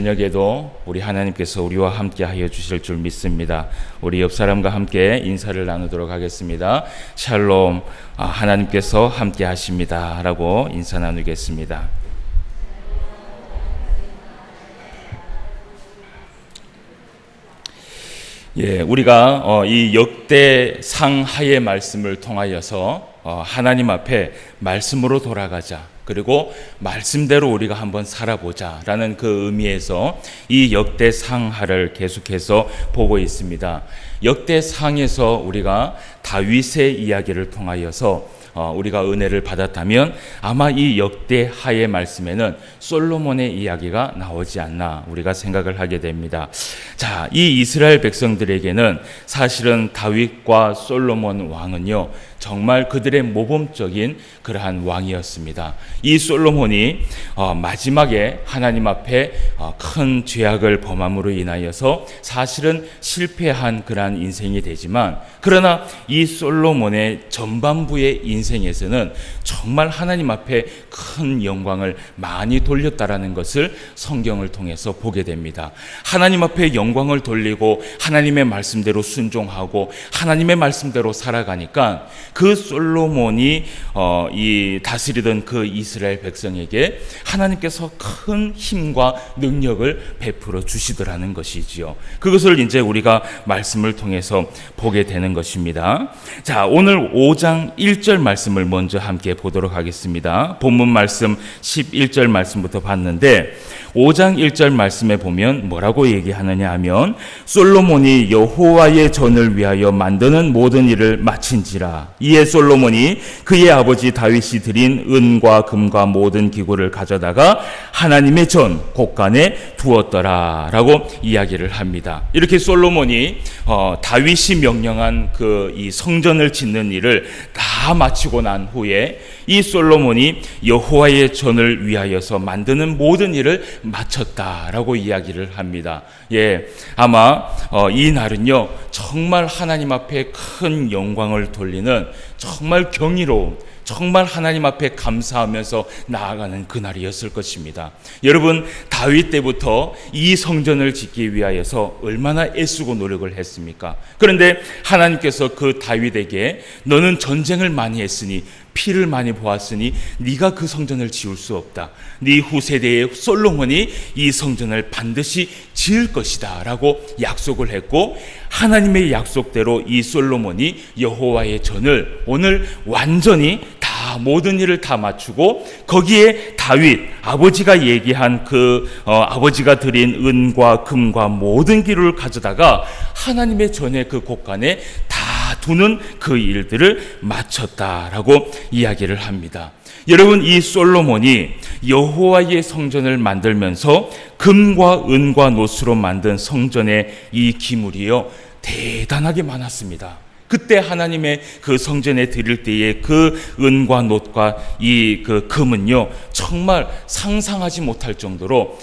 저녁에도 우리 하나님께서 우리와 함께 하여 주실 줄 믿습니다. 우리 옆 사람과 함께 인사를 나누도록 하겠습니다. 샬롬, 하나님께서 함께 하십니다 라고 인사 나누겠습니다. 우리가 이 역대상하의 말씀을 통하여서 하나님 앞에 말씀으로 돌아가자, 그리고 말씀대로 우리가 한번 살아보자 라는 그 의미에서 이 역대상하를 계속해서 보고 있습니다. 역대상에서 우리가 다윗의 이야기를 통하여서 우리가 은혜를 받았다면 아마 이 역대하의 말씀에는 솔로몬의 이야기가 나오지 않나 우리가 생각을 하게 됩니다. 자, 이 이스라엘 백성들에게는 사실은 다윗과 솔로몬 왕은요, 정말 그들의 모범적인 그러한 왕이었습니다. 이 솔로몬이 마지막에 하나님 앞에 큰 죄악을 범함으로 인하여서 사실은 실패한 그러한 인생이 되지만, 그러나 이 솔로몬의 전반부의 인생에서는 정말 하나님 앞에 큰 영광을 많이 돌렸다라는 것을 성경을 통해서 보게 됩니다. 하나님 앞에 영광을 돌리고 하나님의 말씀대로 순종하고 하나님의 말씀대로 살아가니까 그 솔로몬이 이 다스리던 그 이스라엘 백성에게 하나님께서 큰 힘과 능력을 베풀어 주시더라는 것이지요. 그것을 이제 우리가 말씀을 통해서 보게 되는 것입니다. 자, 오늘 5장 1절 말씀을 먼저 함께 보도록 하겠습니다. 본문 말씀 11절 말씀부터 봤는데 5장 1절 말씀에 보면 뭐라고 얘기하느냐 하면, 솔로몬이 여호와의 전을 위하여 만드는 모든 일을 마친지라. 이에 솔로몬이 그의 아버지 다윗이 드린 은과 금과 모든 기구를 가져다가 하나님의 전 곳간에 두었더라 라고 이야기를 합니다. 이렇게 솔로몬이 다윗이 명령한 그 이 성전을 짓는 일을 다 마치고 난 후에 이 솔로몬이 여호와의 전을 위하여서 만드는 모든 일을 마쳤다라고 이야기를 합니다. 아마 이 날은요, 정말 하나님 앞에 큰 영광을 돌리는 정말 경이로운, 정말 하나님 앞에 감사하면서 나아가는 그날이었을 것입니다. 여러분, 다윗 때부터 이 성전을 짓기 위하여서 얼마나 애쓰고 노력을 했습니까? 그런데 하나님께서 그 다윗에게 너는 전쟁을 많이 했으니, 피를 많이 보았으니 네가 그 성전을 지을 수 없다. 네 후세대의 솔로몬이 이 성전을 반드시 지을 것이다 라고 약속을 했고, 하나님의 약속대로 이 솔로몬이 여호와의 전을 오늘 완전히 다 모든 일을 다 마치고, 거기에 다윗 아버지가 얘기한 아버지가 드린 은과 금과 모든 기류를 가져다가 하나님의 전의 그 곳간에 다 두는 그 일들을 마쳤다라고 이야기를 합니다. 여러분, 이 솔로몬이 여호와의 성전을 만들면서 금과 은과 노수로 만든 성전의 이 기물이요, 대단하게 많았습니다. 그때 하나님의 그 성전에 드릴 때의 그 은과 놋과 이 그 금은요, 정말 상상하지 못할 정도로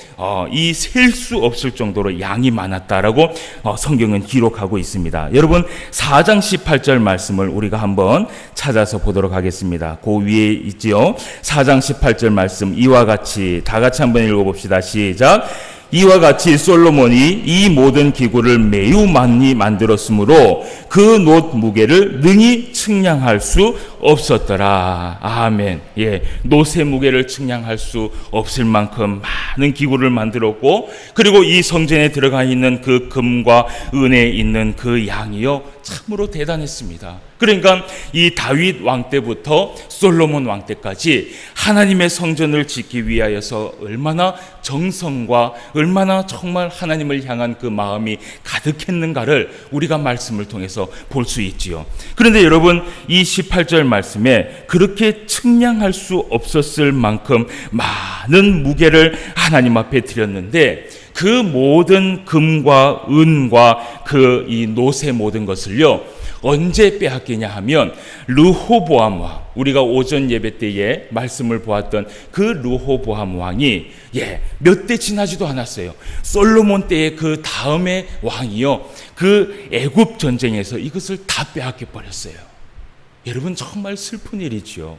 이 셀 수 없을 정도로 양이 많았다라고 성경은 기록하고 있습니다. 여러분, 4장 18절 말씀을 우리가 한번 찾아서 보도록 하겠습니다. 그 위에 있지요. 4장 18절 말씀, 이와 같이 다 같이 한번 읽어봅시다. 시작. 이와 같이 솔로몬이 이 모든 기구를 매우 많이 만들었으므로 그 놋 무게를 능히 측량할 수 없었더라. 아멘. 놋의 무게를 측량할 수 없을 만큼 많은 기구를 만들었고, 그리고 이 성전에 들어가 있는 그 금과 은에 있는 그 양이요, 참으로 대단했습니다. 그러니까 이 다윗 왕 때부터 솔로몬 왕 때까지 하나님의 성전을 짓기 위하여서 얼마나 정성과 얼마나 정말 하나님을 향한 그 마음이 가득했는가를 우리가 말씀을 통해서 볼 수 있지요. 그런데 여러분, 이 18절 말씀에 그렇게 측량할 수 없었을 만큼 많은 무게를 하나님 앞에 드렸는데, 그 모든 금과 은과 그 이 놋의 모든 것을요, 언제 빼앗기냐 하면 르호보암 왕, 우리가 오전 예배 때에 말씀을 보았던 그 르호보암 왕이 몇 대 지나지도 않았어요. 솔로몬 때의 그 다음의 왕이요, 그 애굽 전쟁에서 이것을 다 빼앗겨 버렸어요. 여러분, 정말 슬픈 일이죠.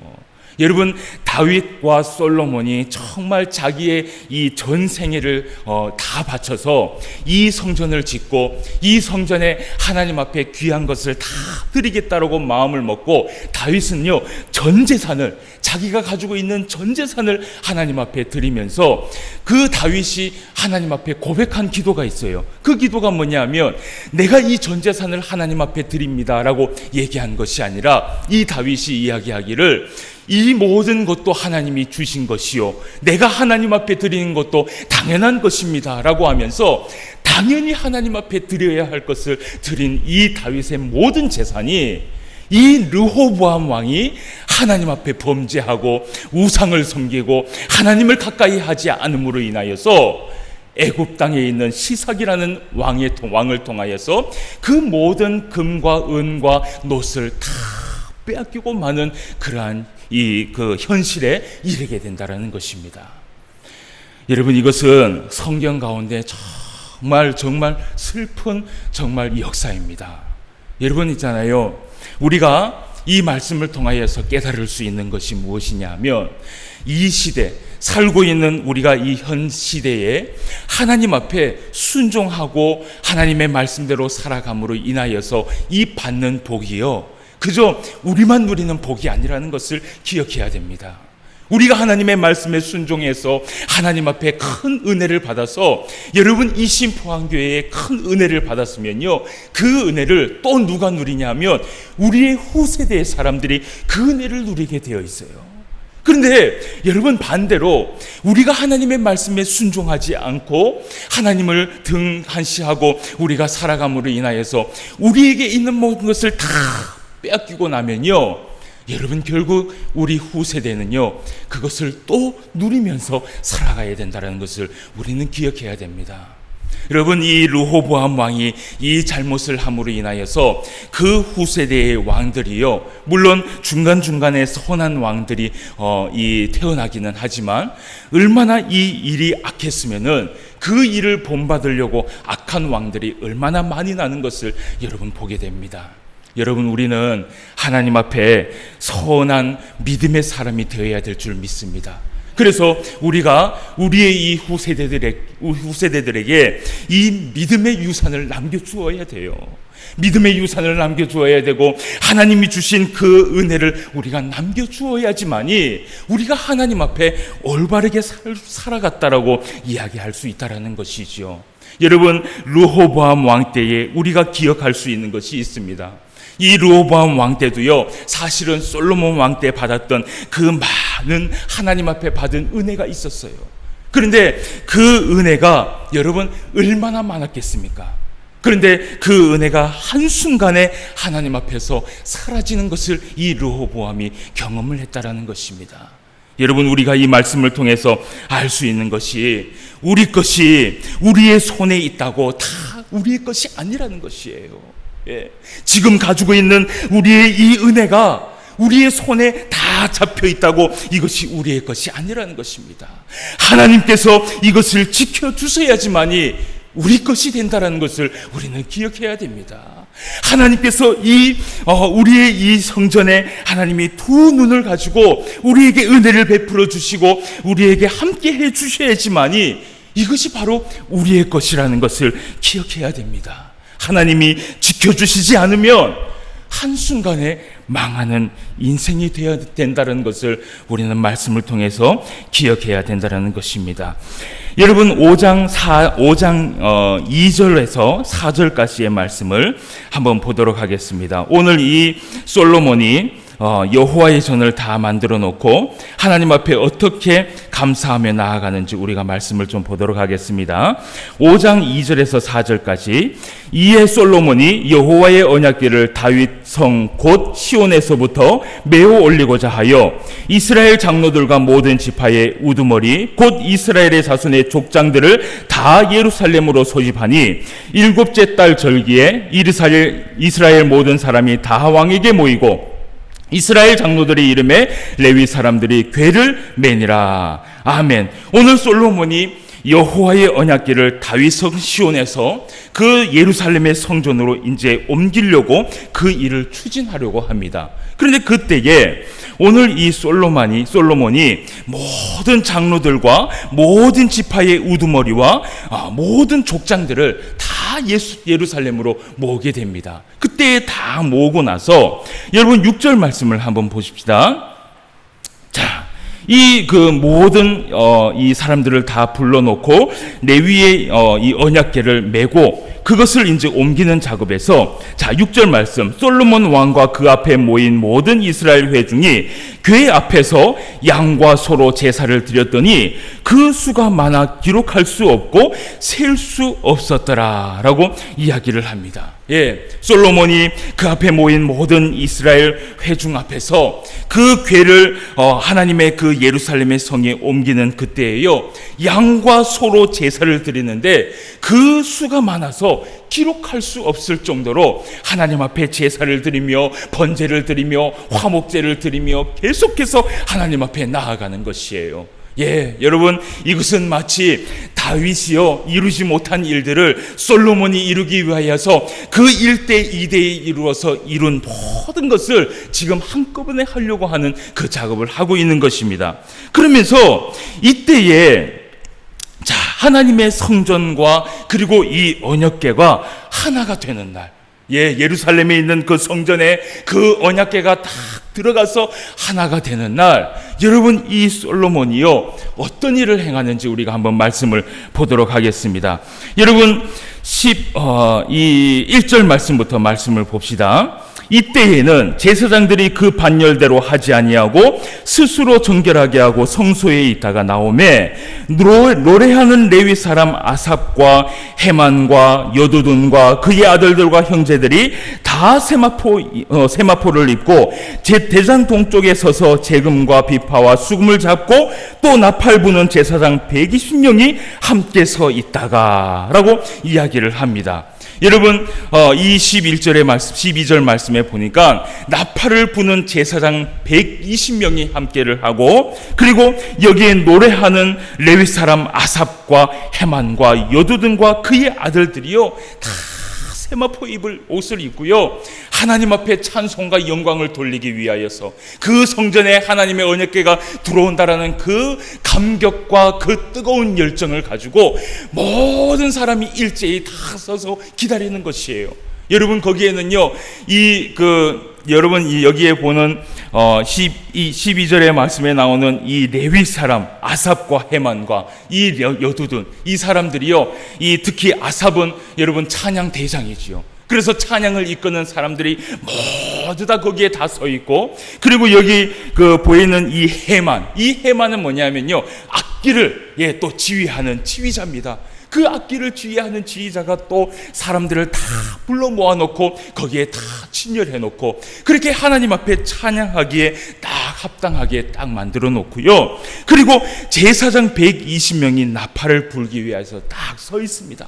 여러분, 다윗과 솔로몬이 정말 자기의 이 전생애를 다 바쳐서 이 성전을 짓고 이 성전에 하나님 앞에 귀한 것을 다 드리겠다라고 마음을 먹고, 다윗은요 전 재산을, 자기가 가지고 있는 전 재산을 하나님 앞에 드리면서 그 다윗이 하나님 앞에 고백한 기도가 있어요. 그 기도가 뭐냐면, 내가 이 전 재산을 하나님 앞에 드립니다라고 얘기한 것이 아니라, 이 다윗이 이야기하기를 이 모든 것도 하나님이 주신 것이요, 내가 하나님 앞에 드리는 것도 당연한 것입니다 라고 하면서 당연히 하나님 앞에 드려야 할 것을 드린 이 다윗의 모든 재산이 이 르호보암 왕이 하나님 앞에 범죄하고 우상을 섬기고 하나님을 가까이 하지 않음으로 인하여서 애굽 땅에 있는 시삭이라는 왕을 통하여서 그 모든 금과 은과 놋을 다 빼앗기고 마는 그러한 그 현실에 이르게 된다라는 것입니다. 여러분, 이것은 성경 가운데 정말 슬픈 정말 역사입니다. 여러분 있잖아요, 우리가 이 말씀을 통하여서 깨달을 수 있는 것이 무엇이냐 하면, 이 시대 살고 있는 우리가 이 현 시대에 하나님 앞에 순종하고 하나님의 말씀대로 살아감으로 인하여서 이 받는 복이요, 그저 우리만 누리는 복이 아니라는 것을 기억해야 됩니다. 우리가 하나님의 말씀에 순종해서 하나님 앞에 큰 은혜를 받아서, 여러분 이 신포항교회에 큰 은혜를 받았으면요, 그 은혜를 또 누가 누리냐면 우리의 후세대의 사람들이 그 은혜를 누리게 되어 있어요. 그런데 여러분, 반대로 우리가 하나님의 말씀에 순종하지 않고 하나님을 등한시하고 우리가 살아감으로 인하여서 우리에게 있는 모든 것을 다 빼앗기고 나면요, 여러분 결국 우리 후세대는요 그것을 또 누리면서 살아가야 된다는 것을 우리는 기억해야 됩니다. 여러분, 이 르호보암 왕이 이 잘못을 함으로 인하여서 그 후세대의 왕들이요, 물론 중간중간에 선한 왕들이 태어나기는 하지만 얼마나 이 일이 악했으면은 그 일을 본받으려고 악한 왕들이 얼마나 많이 나는 것을 여러분 보게 됩니다. 여러분, 우리는 하나님 앞에 선한 믿음의 사람이 되어야 될 줄 믿습니다. 그래서 우리가 우리의 이 후세대들에게 이 믿음의 유산을 남겨주어야 돼요. 믿음의 유산을 남겨주어야 되고, 하나님이 주신 그 은혜를 우리가 남겨주어야지만이 우리가 하나님 앞에 올바르게 살아갔다라고 이야기할 수 있다는 것이지요. 여러분, 르호보암 왕 때에 우리가 기억할 수 있는 것이 있습니다. 이 르호보암 왕 때도요, 사실은 솔로몬 왕 때 받았던 그 많은 하나님 앞에 받은 은혜가 있었어요. 그런데 그 은혜가 여러분 얼마나 많았겠습니까? 그런데 그 은혜가 한순간에 하나님 앞에서 사라지는 것을 이 르호보암이 경험을 했다라는 것입니다. 여러분, 우리가 이 말씀을 통해서 알 수 있는 것이, 우리 것이 우리의 손에 있다고 다 우리의 것이 아니라는 것이에요. 지금 가지고 있는 우리의 이 은혜가 우리의 손에 다 잡혀 있다고 이것이 우리의 것이 아니라는 것입니다. 하나님께서 이것을 지켜주셔야지만이 우리 것이 된다는 것을 우리는 기억해야 됩니다. 하나님께서 우리의 이 성전에 하나님이 두 눈을 가지고 우리에게 은혜를 베풀어 주시고 우리에게 함께 해 주셔야지만이 이것이 바로 우리의 것이라는 것을 기억해야 됩니다. 하나님이 지켜주시지 않으면 한순간에 망하는 인생이 되어야 된다는 것을 우리는 말씀을 통해서 기억해야 된다는 것입니다. 여러분, 5장 2절에서 4절까지의 말씀을 한번 보도록 하겠습니다. 오늘 이 솔로몬이 여호와의 전을 다 만들어 놓고 하나님 앞에 어떻게 감사하며 나아가는지 우리가 말씀을 좀 보도록 하겠습니다. 5장 2절에서 4절까지. 이에 솔로몬이 여호와의 언약궤를 다윗 성 곧 시온에서부터 메어 올리고자 하여 이스라엘 장로들과 모든 지파의 우두머리 곧 이스라엘의 자손의 족장들을 다 예루살렘으로 소집하니 7째 달 절기에 이스라엘 모든 사람이 다 왕에게 모이고 이스라엘 장로들의 이름에 레위 사람들이 궤를 매니라. 아멘. 오늘 솔로몬이 여호와의 언약궤를 다윗성 시온에서 그 예루살렘의 성전으로 이제 옮기려고 그 일을 추진하려고 합니다. 그런데 그때에 오늘 이 솔로몬이 모든 장로들과 모든 지파의 우두머리와 모든 족장들을 다 예루살렘으로 모으게 됩니다. 그때 다 모으고 나서 여러분 6절 말씀을 한번 보십시다. 자, 모든 이 사람들을 다 불러놓고 레위의 이 언약궤를 메고 그것을 이제 옮기는 작업에서, 자, 6절 말씀, 솔로몬 왕과 그 앞에 모인 모든 이스라엘 회중이 궤 앞에서 양과 소로 제사를 드렸더니 그 수가 많아 기록할 수 없고 셀 수 없었더라라고 이야기를 합니다. 솔로몬이 그 앞에 모인 모든 이스라엘 회중 앞에서 그 궤를 하나님의 그 예루살렘의 성에 옮기는 그때에요, 양과 소로 제사를 드리는데 그 수가 많아서 기록할 수 없을 정도로 하나님 앞에 제사를 드리며 번제를 드리며 화목제를 드리며 계속해서 하나님 앞에 나아가는 것이에요. 여러분, 이것은 마치 다윗이요 이루지 못한 일들을 솔로몬이 이루기 위하여서 그 1대 2대에 이루어서 이룬 모든 것을 지금 한꺼번에 하려고 하는 그 작업을 하고 있는 것입니다. 그러면서 이때에, 자, 하나님의 성전과 그리고 이 언약궤가 하나가 되는 날, 예루살렘에 있는 그 성전에 그 언약궤가 딱 들어가서 하나가 되는 날, 여러분, 이 솔로몬이요 어떤 일을 행하는지 우리가 한번 말씀을 보도록 하겠습니다. 여러분, 1절 말씀부터 말씀을 봅시다. 이때에는 제사장들이 그 반열대로 하지 아니하고 스스로 정결하게 하고 성소에 있다가 나오매 노래하는 레위 사람 아삽과 헤만과 여두둔과 그의 아들들과 형제들이 다 세마포를 입고 대장 동쪽에 서서 재금과 비파와 수금을 잡고 또 나팔 부는 제사장 120명이 함께 서 있다가 라고 이야기를 합니다. 여러분, 이 12절 말씀에 보니까 나팔을 부는 제사장 120명이 함께를 하고, 그리고 여기에 노래하는 레위 사람 아삽과 헤만과 여두둔과 그의 아들들이요 다 세마포 입을 옷을 입고요, 하나님 앞에 찬송과 영광을 돌리기 위하여서 그 성전에 하나님의 언약궤가 들어온다라는 그 감격과 그 뜨거운 열정을 가지고 모든 사람이 일제히 다 서서 기다리는 것이에요. 여러분, 거기에는요 여러분 여기에 보는 12절의 말씀에 나오는 이 레위 사람 아삽과 헤만과 이 여두둔, 이 사람들이요, 특히 아삽은 여러분 찬양 대장이지요. 그래서 찬양을 이끄는 사람들이 모두 다 거기에 다 서 있고, 그리고 여기 보이는 이 헤만은 뭐냐면요, 악기를 또 지휘하는 지휘자입니다. 그 악기를 지휘하는 지휘자가 또 사람들을 다 불러 모아놓고 거기에 다 친열해놓고 그렇게 하나님 앞에 찬양하기에 딱 합당하게 딱 만들어 놓고요, 그리고 제사장 120명이 나팔을 불기 위해서 딱 서 있습니다.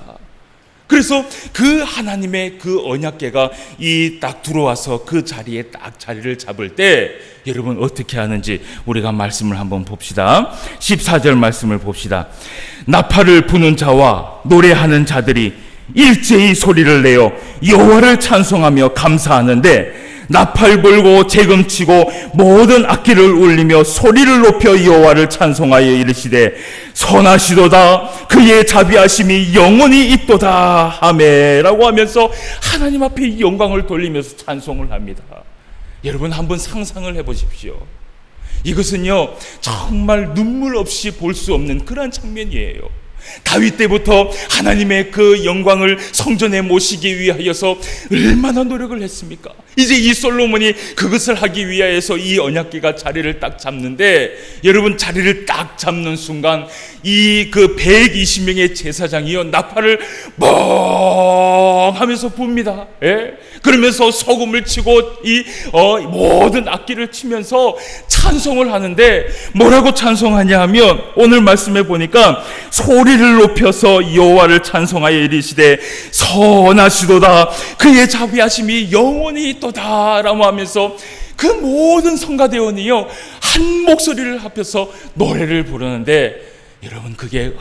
그래서 그 하나님의 그 언약궤가 딱 들어와서 그 자리에 딱 자리를 잡을 때 여러분 어떻게 하는지 우리가 말씀을 한번 봅시다. 14절 말씀을 봅시다. 나팔을 부는 자와 노래하는 자들이 일제히 소리를 내어 여호와를 찬송하며 감사하는데 나팔 불고 재금치고 모든 악기를 울리며 소리를 높여 여호와를 찬송하여 이르시되 선하시도다 그의 자비하심이 영원히 있도다 하매라고 하면서 하나님 앞에 영광을 돌리면서 찬송을 합니다. 여러분, 한번 상상을 해보십시오. 이것은요 정말 눈물 없이 볼 수 없는 그러한 장면이에요. 다윗 때부터 하나님의 그 영광을 성전에 모시기 위하여서 얼마나 노력을 했습니까? 이제 이 솔로몬이 그것을 하기 위하여서 이 언약궤가 자리를 딱 잡는데, 여러분, 자리를 딱 잡는 순간 이 120명의 제사장이요 나팔을 멍 하면서 붑니다. 그러면서 소금을 치고 이 모든 악기를 치면서 찬송을 하는데, 뭐라고 찬송하냐 하면 오늘 말씀해 보니까 소리를 높여서 여호와를 찬송하여 이르시되 선하시도다 그의 자비하심이 영원히 있도다 라고 하면서 그 모든 성가대원이요 한 목소리를 합해서 노래를 부르는데, 여러분, 그게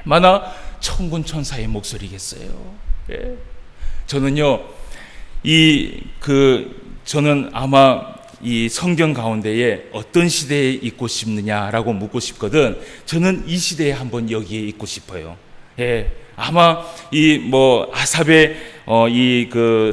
얼마나 천군 천사의 목소리겠어요. 예. 저는요, 저는 아마 이 성경 가운데에 어떤 시대에 있고 싶느냐라고 묻고 싶거든. 저는 이 시대에 한번 여기에 있고 싶어요. 예. 아마 아삽의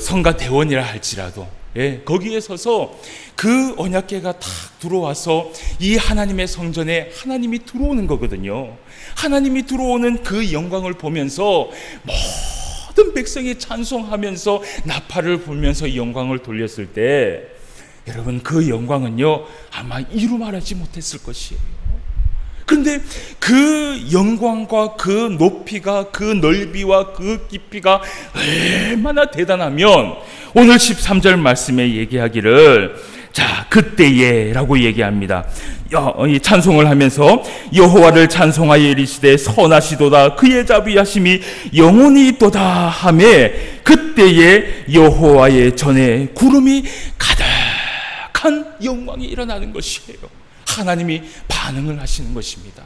성가 대원이라 할지라도, 예, 거기에 서서 그 언약궤가 탁 들어와서 이 하나님의 성전에 하나님이 들어오는 거거든요. 하나님이 들어오는 그 영광을 보면서 모든 백성이 찬송하면서 나팔을 불면서 이 영광을 돌렸을 때, 여러분, 그 영광은요 아마 이루 말하지 못했을 것이에요. 그런데 그 영광과 그 높이가, 그 넓이와 그 깊이가 얼마나 대단하면 오늘 13절 말씀에 얘기하기를, 자, 그때에 라고 얘기합니다. 이 찬송을 하면서 여호와를 찬송하여 이르시되 선하시도다, 그의 자비하심이 영원히 있도다 하매, 그때에 여호와의 전에 구름이 가득한 영광이 일어나는 것이에요. 하나님이 반응을 하시는 것입니다.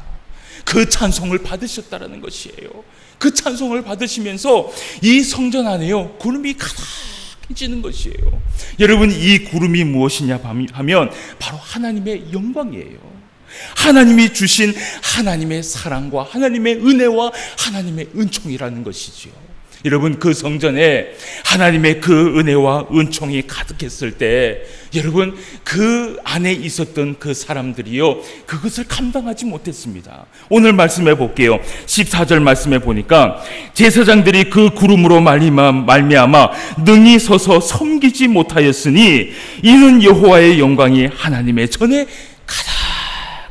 그 찬송을 받으셨다라는 것이에요. 그 찬송을 받으시면서 이 성전 안에요 구름이 가득해지는 것이에요. 여러분, 이 구름이 무엇이냐 하면 바로 하나님의 영광이에요. 하나님이 주신 하나님의 사랑과 하나님의 은혜와 하나님의 은총이라는 것이지요. 여러분, 그 성전에 하나님의 그 은혜와 은총이 가득했을 때, 여러분, 그 안에 있었던 그 사람들이요 그것을 감당하지 못했습니다. 오늘 말씀해 볼게요. 14절 말씀해 보니까 제사장들이 그 구름으로 말미암아 능히 서서 섬기지 못하였으니 이는 여호와의 영광이 하나님의 전에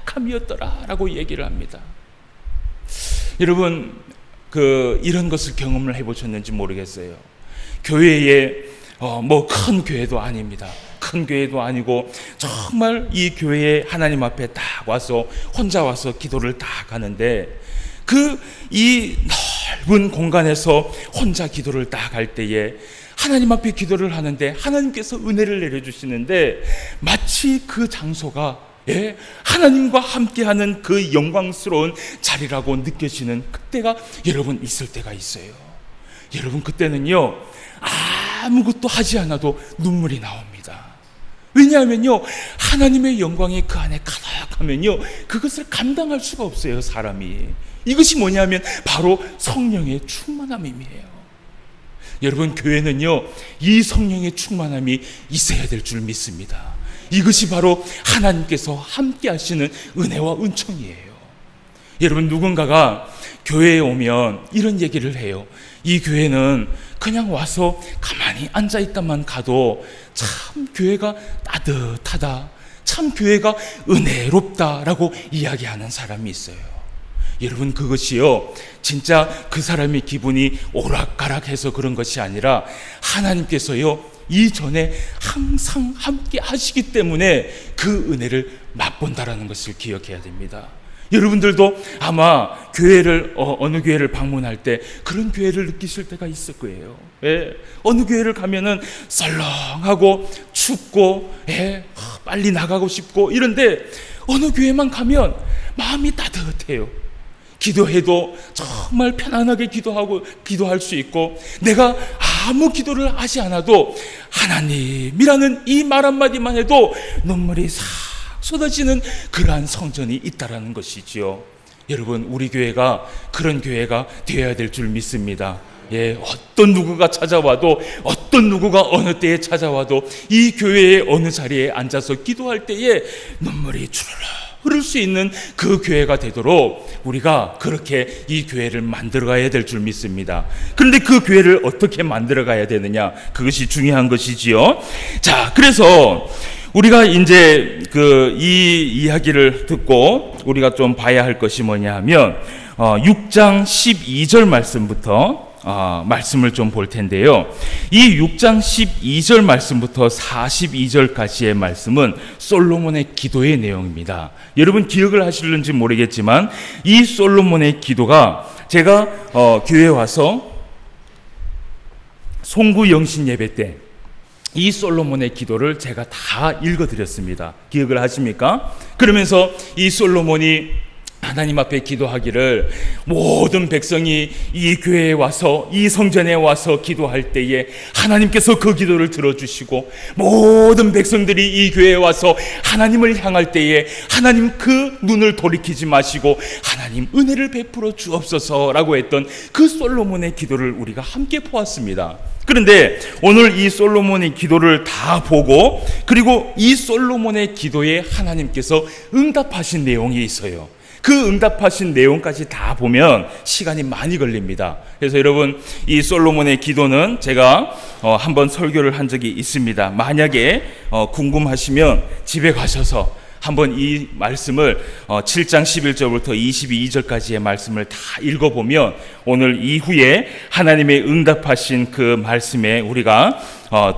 가득함이었더라 라고 얘기를 합니다. 여러분, 이런 것을 경험을 해보셨는지 모르겠어요. 교회에 큰 교회도 아닙니다. 큰 교회도 아니고 정말 이 교회에 하나님 앞에 딱 와서 혼자 와서 기도를 딱 하는데, 이 넓은 공간에서 혼자 기도를 딱 할 때에 하나님 앞에 기도를 하는데 하나님께서 은혜를 내려주시는데, 마치 그 장소가, 예, 하나님과 함께하는 그 영광스러운 자리라고 느껴지는 그때가 여러분 있을 때가 있어요. 여러분, 그때는요 아무것도 하지 않아도 눈물이 나옵니다. 왜냐하면요 하나님의 영광이 그 안에 가득하면요 그것을 감당할 수가 없어요, 사람이. 이것이 뭐냐면 바로 성령의 충만함이에요. 여러분, 교회는요 이 성령의 충만함이 있어야 될 줄 믿습니다. 이것이 바로 하나님께서 함께 하시는 은혜와 은총이에요. 여러분, 누군가가 교회에 오면 이런 얘기를 해요. 이 교회는 그냥 와서 가만히 앉아있다만 가도 참 교회가 따뜻하다, 참 교회가 은혜롭다라고 이야기하는 사람이 있어요. 여러분, 그것이요 진짜 그 사람의 기분이 오락가락해서 그런 것이 아니라 하나님께서요 이전에 항상 함께 하시기 때문에 그 은혜를 맛본다라는 것을 기억해야 됩니다. 여러분들도 아마 교회를 어느 교회를 방문할 때 그런 교회를 느끼실 때가 있을 거예요. 예, 어느 교회를 가면은 썰렁하고 춥고, 예, 빨리 나가고 싶고 이런데 어느 교회만 가면 마음이 따뜻해요. 기도해도 정말 편안하게 기도할 수 있고, 내가 아무 기도를 하지 않아도 하나님이라는 이 말 한마디만 해도 눈물이 싹 쏟아지는 그러한 성전이 있다라는 것이지요. 여러분, 우리 교회가 그런 교회가 되어야 될 줄 믿습니다. 예, 어떤 누구가 찾아와도, 어떤 누구가 어느 때에 찾아와도 이 교회의 어느 자리에 앉아서 기도할 때에 눈물이 주르르 흐를 수 있는 그 교회가 되도록 우리가 그렇게 이 교회를 만들어가야 될 줄 믿습니다. 그런데 그 교회를 어떻게 만들어가야 되느냐, 그것이 중요한 것이지요. 자, 그래서 우리가 이제 이 이야기를 듣고 우리가 좀 봐야 할 것이 뭐냐 하면 6장 12절 말씀부터 말씀을 좀 볼 텐데요. 이 6장 12절 말씀부터 42절까지의 말씀은 솔로몬의 기도의 내용입니다. 여러분 기억을 하실는지 모르겠지만 이 솔로몬의 기도가 제가 교회에 와서 송구 영신 예배 때 이 솔로몬의 기도를 제가 다 읽어드렸습니다. 기억을 하십니까? 그러면서 이 솔로몬이 하나님 앞에 기도하기를 모든 백성이 이 교회에 와서 이 성전에 와서 기도할 때에 하나님께서 그 기도를 들어주시고 모든 백성들이 이 교회에 와서 하나님을 향할 때에 하나님 그 눈을 돌이키지 마시고 하나님 은혜를 베풀어 주옵소서라고 했던 그 솔로몬의 기도를 우리가 함께 보았습니다. 그런데 오늘 이 솔로몬의 기도를 다 보고 그리고 이 솔로몬의 기도에 하나님께서 응답하신 내용이 있어요. 그 응답하신 내용까지 다 보면 시간이 많이 걸립니다. 그래서 여러분 이 솔로몬의 기도는 제가 한번 설교를 한 적이 있습니다. 만약에 궁금하시면 집에 가셔서 한번 이 말씀을 7장 11절부터 22절까지의 말씀을 다 읽어보면 오늘 이후에 하나님의 응답하신 그 말씀에 우리가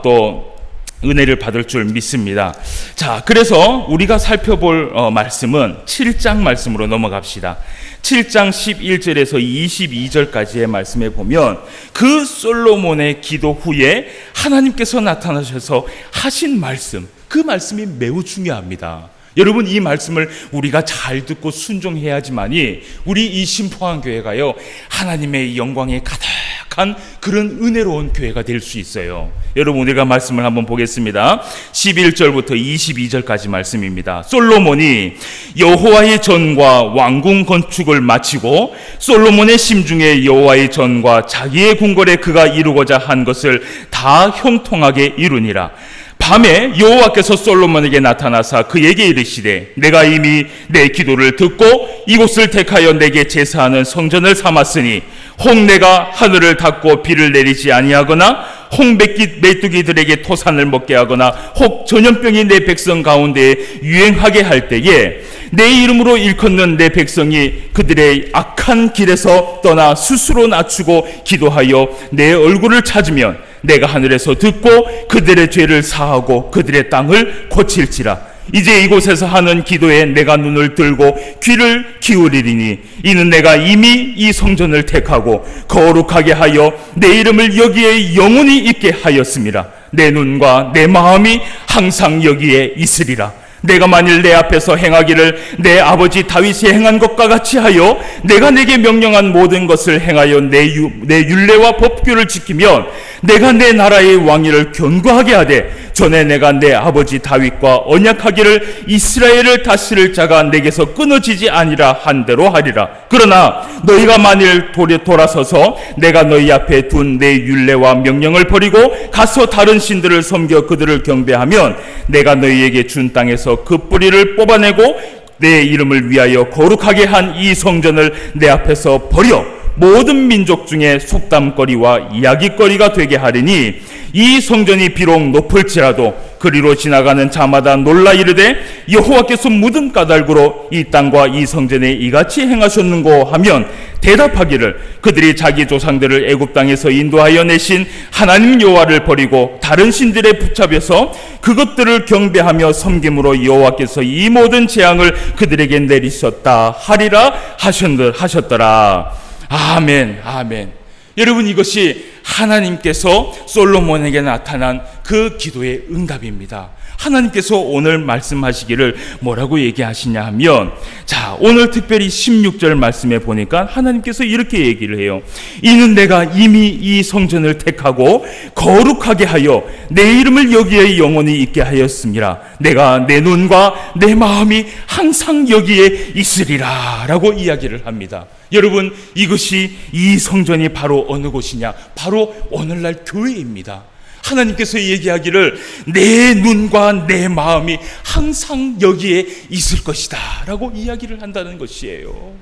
또 은혜를 받을 줄 믿습니다. 자, 그래서 우리가 살펴볼 말씀은 7장 말씀으로 넘어갑시다. 7장 11절에서 22절까지의 말씀에 보면 그 솔로몬의 기도 후에 하나님께서 나타나셔서 하신 말씀, 그 말씀이 매우 중요합니다. 여러분 이 말씀을 우리가 잘 듣고 순종해야지만이 우리 이 신포항교회가요 하나님의 영광에 가득한 그런 은혜로운 교회가 될 수 있어요. 여러분 우리가 말씀을 한번 보겠습니다. 11절부터 22절까지 말씀입니다. 솔로몬이 여호와의 전과 왕궁 건축을 마치고 솔로몬의 심중에 여호와의 전과 자기의 궁궐에 그가 이루고자 한 것을 다 형통하게 이루니라. 밤에 여호와께서 솔로몬에게 나타나사 그에게 이르시되 내가 이미 내 기도를 듣고 이곳을 택하여 내게 제사하는 성전을 삼았으니 혹 내가 하늘을 닫고 비를 내리지 아니하거나 혹 메뚜기들에게 토산을 먹게 하거나 혹 전염병이 내 백성 가운데 유행하게 할 때에 내 이름으로 일컫는 내 백성이 그들의 악한 길에서 떠나 스스로 낮추고 기도하여 내 얼굴을 찾으면 내가 하늘에서 듣고 그들의 죄를 사하고 그들의 땅을 고칠지라. 이제 이곳에서 하는 기도에 내가 눈을 들고 귀를 기울이리니 이는 내가 이미 이 성전을 택하고 거룩하게 하여 내 이름을 여기에 영원히 있게 하였음이라. 내 눈과 내 마음이 항상 여기에 있으리라. 내가 만일 내 앞에서 행하기를 내 아버지 다윗이 행한 것과 같이 하여 내가 내게 명령한 모든 것을 행하여 내 율례와 법규를 지키면 내가 내 나라의 왕위를 견고하게 하되 전에 내가 내 아버지 다윗과 언약하기를 이스라엘을 다스릴 자가 내게서 끊어지지 아니라 한 대로 하리라. 그러나 너희가 만일 돌아서서 내가 너희 앞에 둔 내 율례와 명령을 버리고 가서 다른 신들을 섬겨 그들을 경배하면 내가 너희에게 준 땅에서 그 뿌리를 뽑아내고 내 이름을 위하여 거룩하게 한 이 성전을 내 앞에서 버려 모든 민족 중에 속담거리와 이야기거리가 되게 하리니 이 성전이 비록 높을지라도 그리로 지나가는 자마다 놀라 이르되 여호와께서 묻은 까닭으로 이 땅과 이 성전에 이같이 행하셨는고 하면 대답하기를 그들이 자기 조상들을 애굽 땅에서 인도하여 내신 하나님 여호와를 버리고 다른 신들에 붙잡혀서 그것들을 경배하며 섬김으로 여호와께서 이 모든 재앙을 그들에게 내리셨다 하리라 하셨더라. 아멘, 아멘. 여러분 이것이 하나님께서 솔로몬에게 나타난 그 기도의 응답입니다. 하나님께서 오늘 말씀하시기를 뭐라고 얘기하시냐 하면 자 오늘 특별히 16절 말씀에 보니까 하나님께서 이렇게 얘기를 해요. 이는 내가 이미 이 성전을 택하고 거룩하게 하여 내 이름을 여기에 영원히 있게 하였습니다. 내가 내 눈과 내 마음이 항상 여기에 있으리라 라고 이야기를 합니다. 여러분 이것이 이 성전이 바로 어느 곳이냐? 바로 오늘날 교회입니다. 하나님께서 얘기하기를 내 눈과 내 마음이 항상 여기에 있을 것이다 라고 이야기를 한다는 것이에요.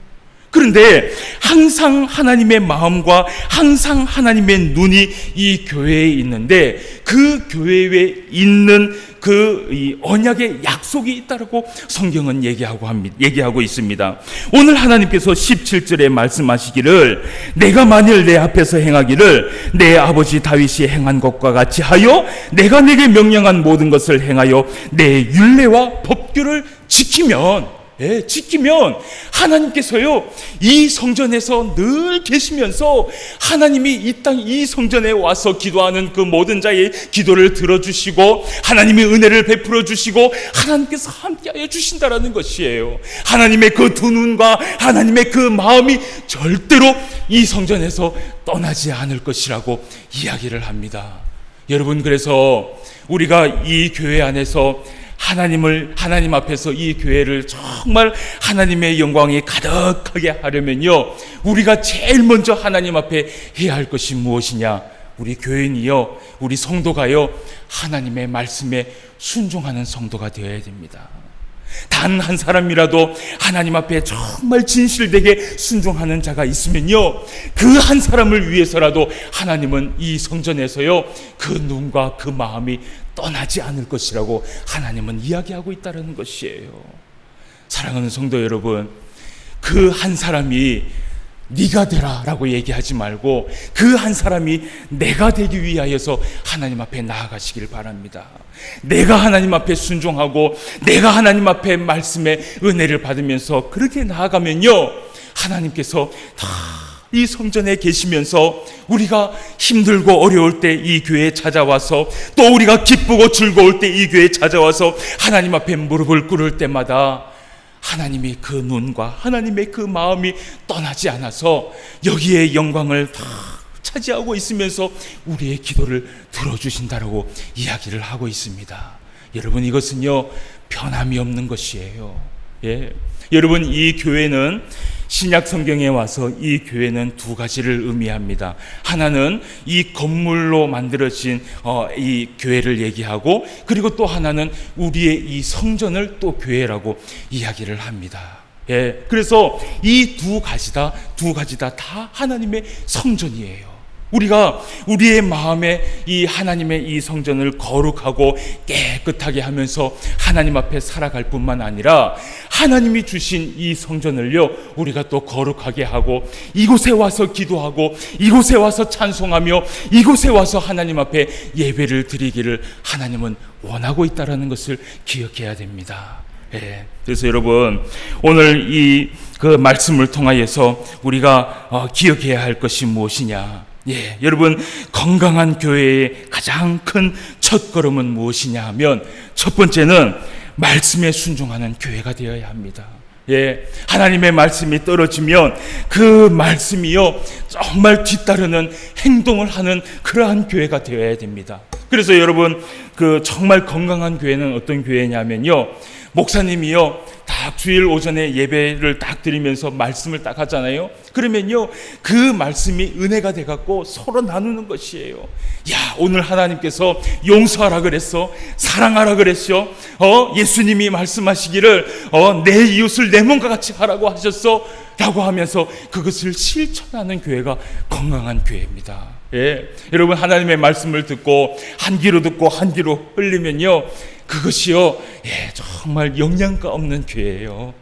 그런데 항상 하나님의 마음과 항상 하나님의 눈이 이 교회에 있는데 그 교회에 있는 이 언약의 약속이 있다고 성경은 얘기하고 있습니다. 오늘 하나님께서 17절에 말씀하시기를 내가 만일 내 앞에서 행하기를 내 아버지 다윗이 행한 것과 같이 하여 내가 내게 명령한 모든 것을 행하여 내 율례와 법규를 지키면 지키면 하나님께서요 이 성전에서 늘 계시면서 하나님이 이 땅 이 성전에 와서 기도하는 그 모든 자의 기도를 들어주시고 하나님의 은혜를 베풀어 주시고 하나님께서 함께하여 주신다라는 것이에요. 하나님의 그 두 눈과 하나님의 그 마음이 절대로 이 성전에서 떠나지 않을 것이라고 이야기를 합니다. 여러분, 그래서 우리가 이 교회 안에서 하나님 앞에서 이 교회를 정말 하나님의 영광이 가득하게 하려면요, 우리가 제일 먼저 하나님 앞에 해야 할 것이 무엇이냐? 우리 교인이요, 우리 성도가요, 하나님의 말씀에 순종하는 성도가 되어야 됩니다. 단 한 사람이라도 하나님 앞에 정말 진실되게 순종하는 자가 있으면요, 그 한 사람을 위해서라도 하나님은 이 성전에서요 그 눈과 그 마음이 떠나지 않을 것이라고 하나님은 이야기하고 있다는 것이에요. 사랑하는 성도 여러분, 그 한 사람이 네가 되라 라고 얘기하지 말고 그 한 사람이 내가 되기 위하여서 하나님 앞에 나아가시길 바랍니다. 내가 하나님 앞에 순종하고 내가 하나님 앞에 말씀의 은혜를 받으면서 그렇게 나아가면요, 하나님께서 다 이 성전에 계시면서 우리가 힘들고 어려울 때 이 교회에 찾아와서, 또 우리가 기쁘고 즐거울 때 이 교회에 찾아와서 하나님 앞에 무릎을 꿇을 때마다 하나님이 그 눈과 하나님의 그 마음이 떠나지 않아서 여기에 영광을 다 차지하고 있으면서 우리의 기도를 들어주신다라고 이야기를 하고 있습니다. 여러분, 이것은요 변함이 없는 것이에요. 여러분, 이 교회는 신약 성경에 와서 이 교회는 두 가지를 의미합니다. 하나는 이 건물로 만들어진 이 교회를 얘기하고, 그리고 또 하나는 우리의 이 성전을 또 교회라고 이야기를 합니다. 그래서 이 두 가지 다 하나님의 성전이에요. 우리가 우리의 마음에 이 하나님의 이 성전을 거룩하고 깨끗하게 하면서 하나님 앞에 살아갈 뿐만 아니라 하나님이 주신 이 성전을요 우리가 또 거룩하게 하고 이곳에 와서 기도하고 이곳에 와서 찬송하며 이곳에 와서 하나님 앞에 예배를 드리기를 하나님은 원하고 있다는 것을 기억해야 됩니다. 그래서 여러분, 오늘 이 그 말씀을 통하여서 우리가 기억해야 할 것이 무엇이냐? 여러분, 건강한 교회의 가장 큰 첫걸음은 무엇이냐 하면, 첫 번째는 말씀에 순종하는 교회가 되어야 합니다. 하나님의 말씀이 떨어지면 그 말씀이요 정말 뒤따르는 행동을 하는 그러한 교회가 되어야 됩니다. 그래서 여러분, 그 정말 건강한 교회는 어떤 교회냐면요, 목사님이요 딱 주일 오전에 예배를 딱 드리면서 말씀을 딱 하잖아요. 그러면요 그 말씀이 은혜가 돼갖고 서로 나누는 것이에요. 야, 오늘 하나님께서 용서하라 그랬어, 사랑하라 그랬어, 예수님이 말씀하시기를 내 이웃을 내 몸과 같이 하라고 하셨어 라고 하면서 그것을 실천하는 교회가 건강한 교회입니다. 여러분, 하나님의 말씀을 듣고 한 귀로 듣고 한 귀로 흘리면요 그것이요 정말 영양가 없는 교회예요.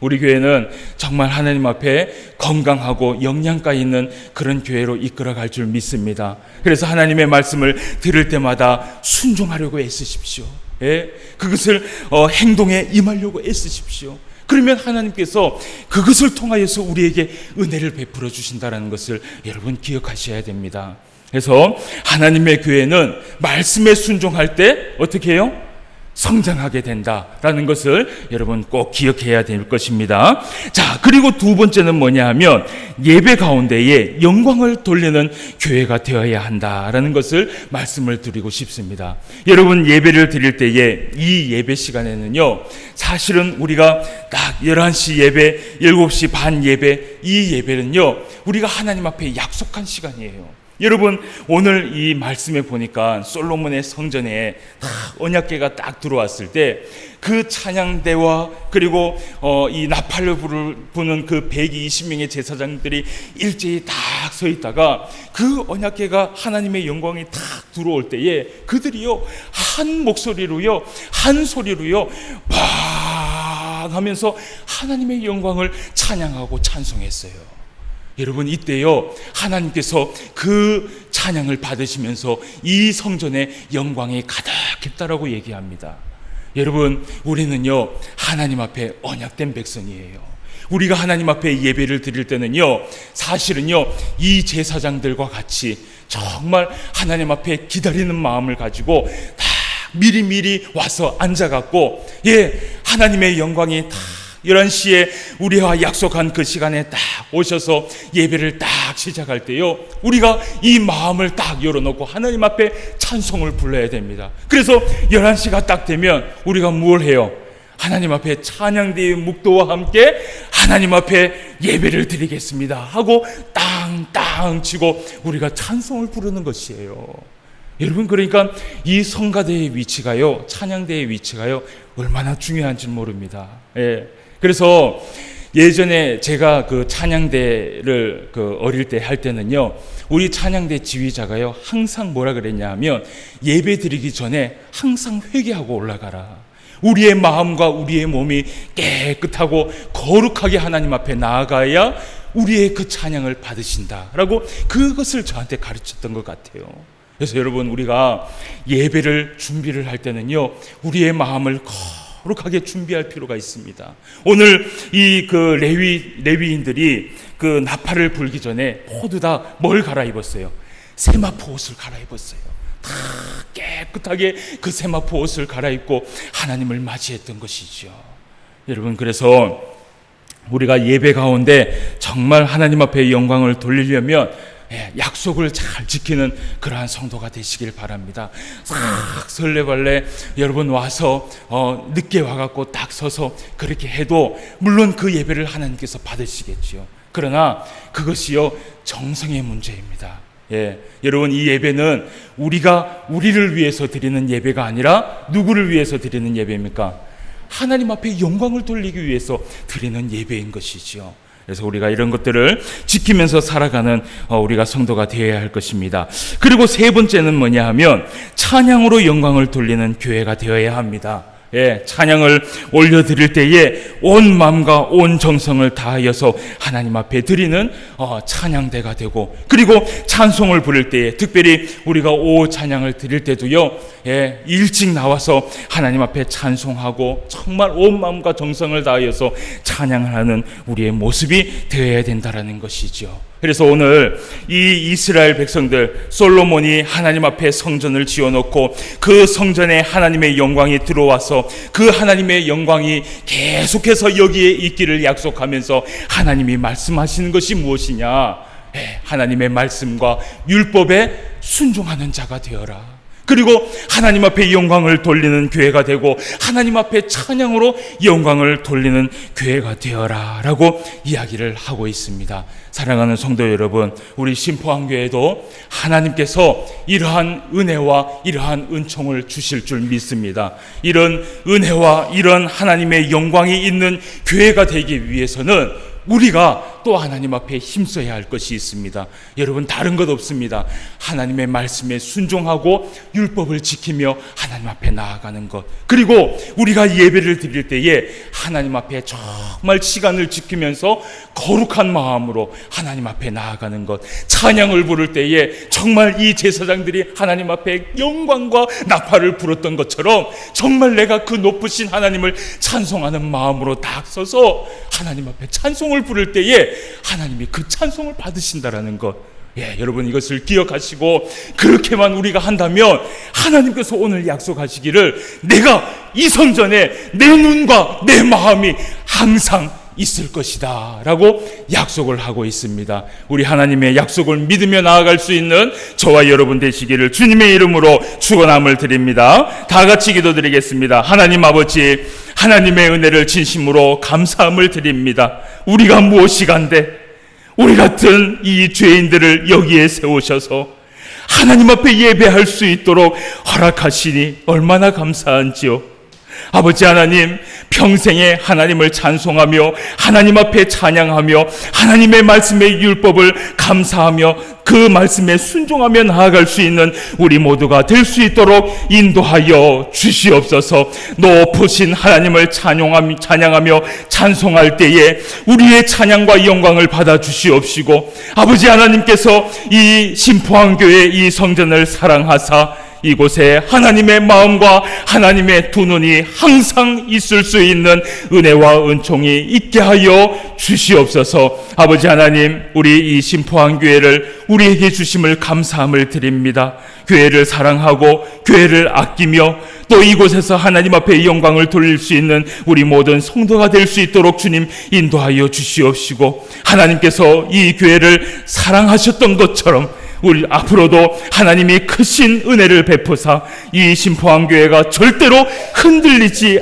우리 교회는 정말 하나님 앞에 건강하고 영양가 있는 그런 교회로 이끌어갈 줄 믿습니다. 그래서 하나님의 말씀을 들을 때마다 순종하려고 애쓰십시오. 그것을 행동에 임하려고 애쓰십시오. 그러면 하나님께서 그것을 통하여서 우리에게 은혜를 베풀어 주신다는 것을 여러분 기억하셔야 됩니다. 그래서 하나님의 교회는 말씀에 순종할 때 어떻게 해요? 성장하게 된다라는 것을 여러분 꼭 기억해야 될 것입니다. 자, 그리고 두 번째는 뭐냐 하면 예배 가운데에 영광을 돌리는 교회가 되어야 한다라는 것을 말씀을 드리고 싶습니다. 여러분, 예배를 드릴 때에 이 예배 시간에는요 사실은 우리가 딱 11시 예배, 7시 반 예배, 이 예배는요 우리가 하나님 앞에 약속한 시간이에요. 여러분, 오늘 이 말씀에 보니까 솔로몬의 성전에 언약궤가 딱 들어왔을 때 그 찬양대와 그리고 이 나팔을 부는 그 120명의 제사장들이 일제히 딱 서 있다가 그 언약궤가 하나님의 영광이 딱 들어올 때에 그들이요 한 목소리로요 한 소리로요 막 하면서 하나님의 영광을 찬양하고 찬송했어요. 여러분, 이때요 하나님께서 그 찬양을 받으시면서 이 성전에 영광이 가득했다라고 얘기합니다. 여러분, 우리는요 하나님 앞에 언약된 백성이에요. 우리가 하나님 앞에 예배를 드릴 때는요, 사실은요 이 제사장들과 같이 정말 하나님 앞에 기다리는 마음을 가지고 다 미리미리 와서 앉아갖고, 하나님의 영광이 다 11시에 우리와 약속한 그 시간에 딱 오셔서 예배를 딱 시작할 때요, 우리가 이 마음을 딱 열어놓고 하나님 앞에 찬송을 불러야 됩니다. 그래서 11시가 딱 되면 우리가 뭘 해요? 하나님 앞에 찬양대의 묵도와 함께 하나님 앞에 예배를 드리겠습니다 하고 땅땅 치고 우리가 찬송을 부르는 것이에요. 여러분, 그러니까 이 성가대의 위치가요, 찬양대의 위치가요 얼마나 중요한지 모릅니다. 그래서 예전에 제가 그 찬양대를 어릴 때 할 때는요, 우리 찬양대 지휘자가요 항상 뭐라 그랬냐 하면, 예배 드리기 전에 항상 회개하고 올라가라. 우리의 마음과 우리의 몸이 깨끗하고 거룩하게 하나님 앞에 나아가야 우리의 그 찬양을 받으신다라고 그것을 저한테 가르쳤던 것 같아요. 그래서 여러분, 우리가 예배를 준비를 할 때는요, 우리의 마음을 거룩하게 준비할 필요가 있습니다. 오늘 이 레위인들이 그 나팔을 불기 전에 모두 다 뭘 갈아입었어요? 세마포 옷을 갈아입었어요. 다 깨끗하게 그 세마포 옷을 갈아입고 하나님을 맞이했던 것이죠. 여러분, 그래서 우리가 예배 가운데 정말 하나님 앞에 영광을 돌리려면 약속을 잘 지키는 그러한 성도가 되시길 바랍니다. 싹 설레발레 여러분 와서 늦게 와갖고 딱 서서 그렇게 해도 물론 그 예배를 하나님께서 받으시겠지요. 그러나 그것이요 정성의 문제입니다. 여러분, 이 예배는 우리를 위해서 드리는 예배가 아니라 누구를 위해서 드리는 예배입니까? 하나님 앞에 영광을 돌리기 위해서 드리는 예배인 것이지요. 그래서 우리가 이런 것들을 지키면서 살아가는 우리가 성도가 되어야 할 것입니다. 그리고 세 번째는 뭐냐 하면, 찬양으로 영광을 돌리는 교회가 되어야 합니다. 찬양을 올려드릴 때에 온 마음과 온 정성을 다하여서 하나님 앞에 드리는 찬양대가 되고, 그리고 찬송을 부를 때에 특별히 우리가 오 찬양을 드릴 때도요, 일찍 나와서 하나님 앞에 찬송하고 정말 온 마음과 정성을 다하여서 찬양을 하는 우리의 모습이 되어야 된다는 것이죠. 그래서 오늘 이 이스라엘 백성들, 솔로몬이 하나님 앞에 성전을 지어놓고 그 성전에 하나님의 영광이 들어와서 그 하나님의 영광이 계속해서 여기에 있기를 약속하면서 하나님이 말씀하시는 것이 무엇이냐? 하나님의 말씀과 율법에 순종하는 자가 되어라. 그리고 하나님 앞에 영광을 돌리는 교회가 되고 하나님 앞에 찬양으로 영광을 돌리는 교회가 되어라 라고 이야기를 하고 있습니다. 사랑하는 성도 여러분, 우리 신포항교회도 하나님께서 이러한 은혜와 이러한 은총을 주실 줄 믿습니다. 이런 은혜와 이런 하나님의 영광이 있는 교회가 되기 위해서는 우리가 또 하나님 앞에 힘써야 할 것이 있습니다. 여러분, 다른 것 없습니다. 하나님의 말씀에 순종하고 율법을 지키며 하나님 앞에 나아가는 것, 그리고 우리가 예배를 드릴 때에 하나님 앞에 정말 시간을 지키면서 거룩한 마음으로 하나님 앞에 나아가는 것, 찬양을 부를 때에 정말 이 제사장들이 하나님 앞에 영광과 나팔을 불었던 것처럼 정말 내가 그 높으신 하나님을 찬송하는 마음으로 딱 서서 하나님 앞에 찬송을 부를 때에 하나님이 그 찬송을 받으신다라는 것, 여러분 이것을 기억하시고 그렇게만 우리가 한다면 하나님께서 오늘 약속하시기를 내가 이 성전에 내 눈과 내 마음이 항상 있을 것이다 라고 약속을 하고 있습니다. 우리 하나님의 약속을 믿으며 나아갈 수 있는 저와 여러분 되시기를 주님의 이름으로 축원함을 드립니다. 다 같이 기도드리겠습니다. 하나님 아버지, 하나님의 은혜를 진심으로 감사함을 드립니다. 우리가 무엇이 간데 우리 같은 이 죄인들을 여기에 세우셔서 하나님 앞에 예배할 수 있도록 허락하시니 얼마나 감사한지요. 아버지 하나님, 평생에 하나님을 찬송하며 하나님 앞에 찬양하며 하나님의 말씀의 율법을 감사하며 그 말씀에 순종하며 나아갈 수 있는 우리 모두가 될 수 있도록 인도하여 주시옵소서. 높으신 하나님을 찬양하며 찬송할 때에 우리의 찬양과 영광을 받아 주시옵시고, 아버지 하나님께서 이 신포항교회 이 성전을 사랑하사 이곳에 하나님의 마음과 하나님의 두 눈이 항상 있을 수 있는 은혜와 은총이 있게 하여 주시옵소서. 아버지 하나님, 우리 이 신포항교회를 우리에게 주심을 감사함을 드립니다. 교회를 사랑하고 교회를 아끼며 또 이곳에서 하나님 앞에 영광을 돌릴 수 있는 우리 모든 성도가 될 수 있도록 주님 인도하여 주시옵시고, 하나님께서 이 교회를 사랑하셨던 것처럼 우리 앞으로도 하나님이 크신 은혜를 베푸사 이 신포항교회가 절대로 흔들리지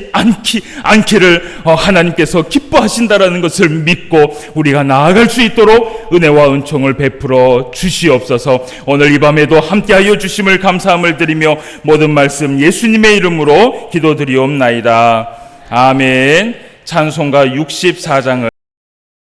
않기를 하나님께서 기뻐하신다라는 것을 믿고 우리가 나아갈 수 있도록 은혜와 은총을 베풀어 주시옵소서. 오늘 이 밤에도 함께하여 주심을 감사함을 드리며 모든 말씀 예수님의 이름으로 기도드리옵나이다. 아멘. 찬송가 64장을